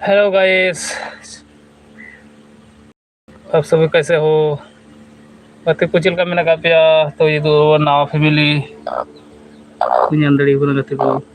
Hello guys. आप सभी कैसे हो? Pati kucil kami nagapya to itu na family kunyandari ko nagatibo.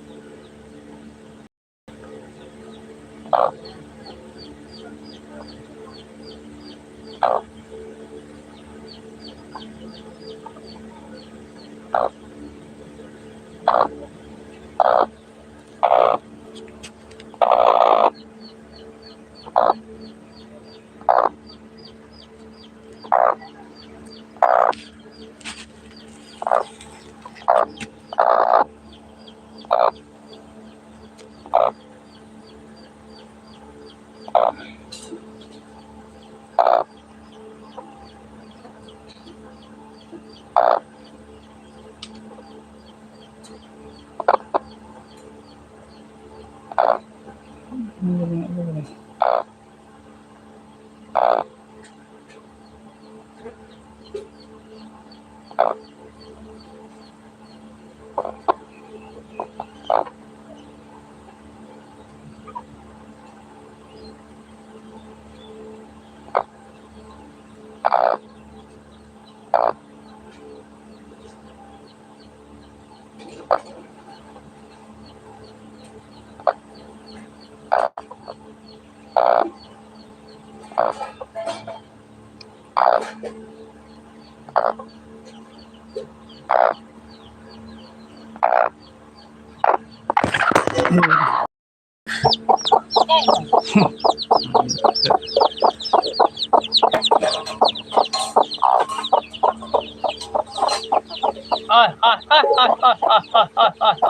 Ay ay ay ay ay ay ay ay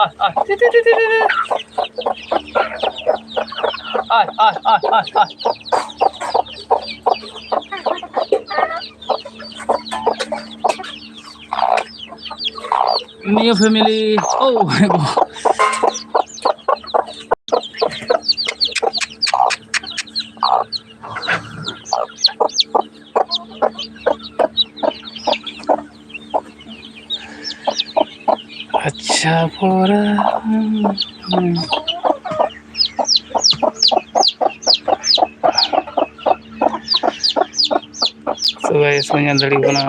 ay ay. Ay ay ay ay ay. New family. Oh my god. अच्छा पूरा so guys menyandari ko na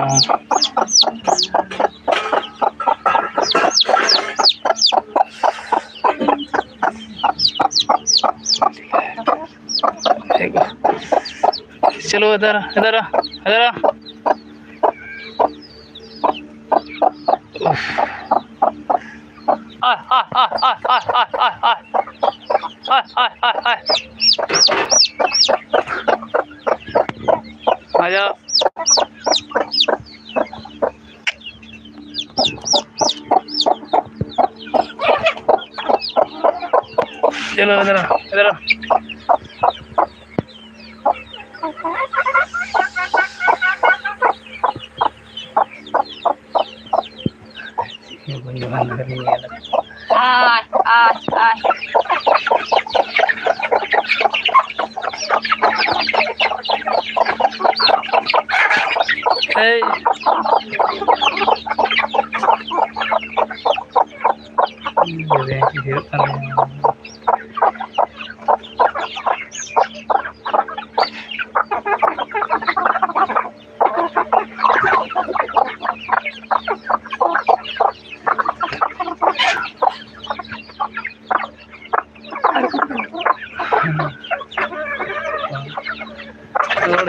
चलो इधर इधर इधर आय आय आय आय आय आय आय आय आय आय आजा चलो इधर इधर Ay, ay, ay. hey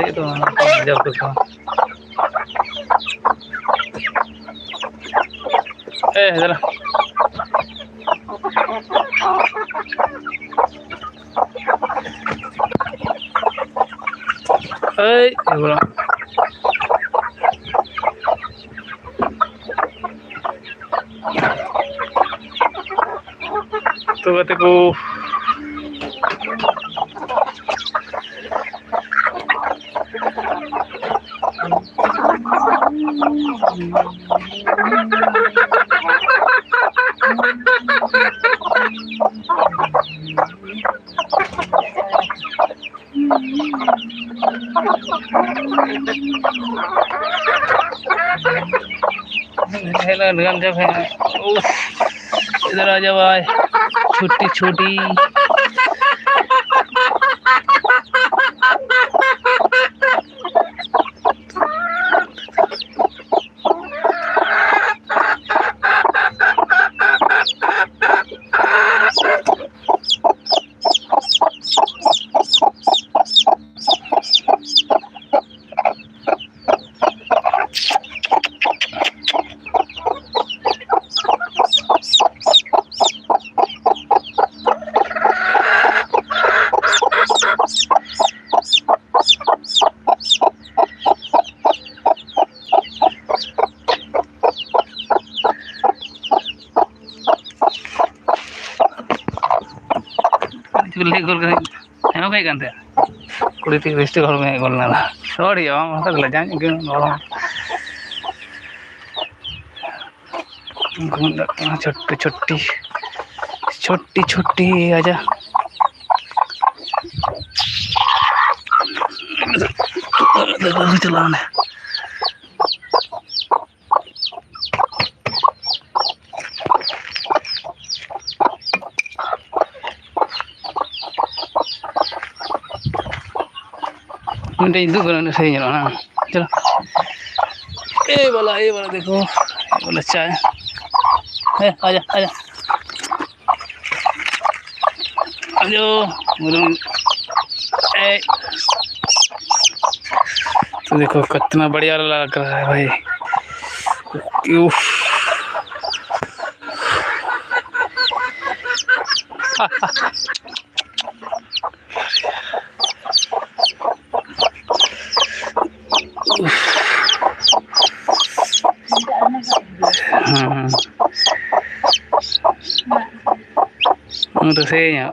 itu jauh tuh इधर ये बोला तो कहते को dengan जब है इधर आ जा भाई छोटी छोटी चुल्हे गोल कर हेम गई कानते कुड़ी ती रिश्ते घर में गोल ना सॉरी हम मतलब लजा के गोल छोटी छोटी छोटी छोटी आजा चलाने मुझे इंदु करने सही है ना चलो ये वाला देखो ये वाला अच्छा है आजा आजा आजो मुरुम ए तो देखो कितना बढ़िया लग रहा है भाई उफ तो सही है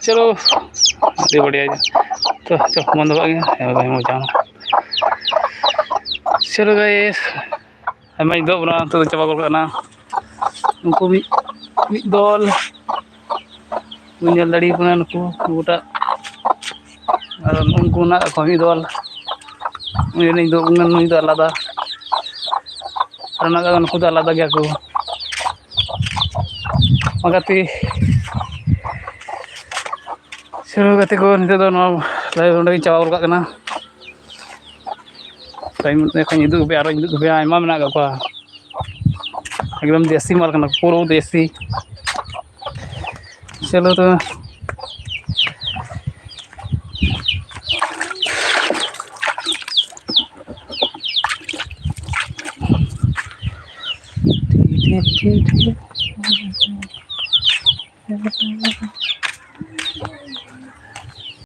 चलो अभी बढ़िया तो बंद हो गया मजा चलो गाइस हमें दो बना तो चाबा गोल करना उनको भी दल दड़ी नुकू गोटा और उनको ना दल नुई दो आलादा नुकू आलादा गया को गाते चलो गाते को नित लाइव चाबा गोल करना टाइम इदुबे और इदुबे आयमा मेना को एकदम देसी माल करना पूरा देसी चलो तो ठीक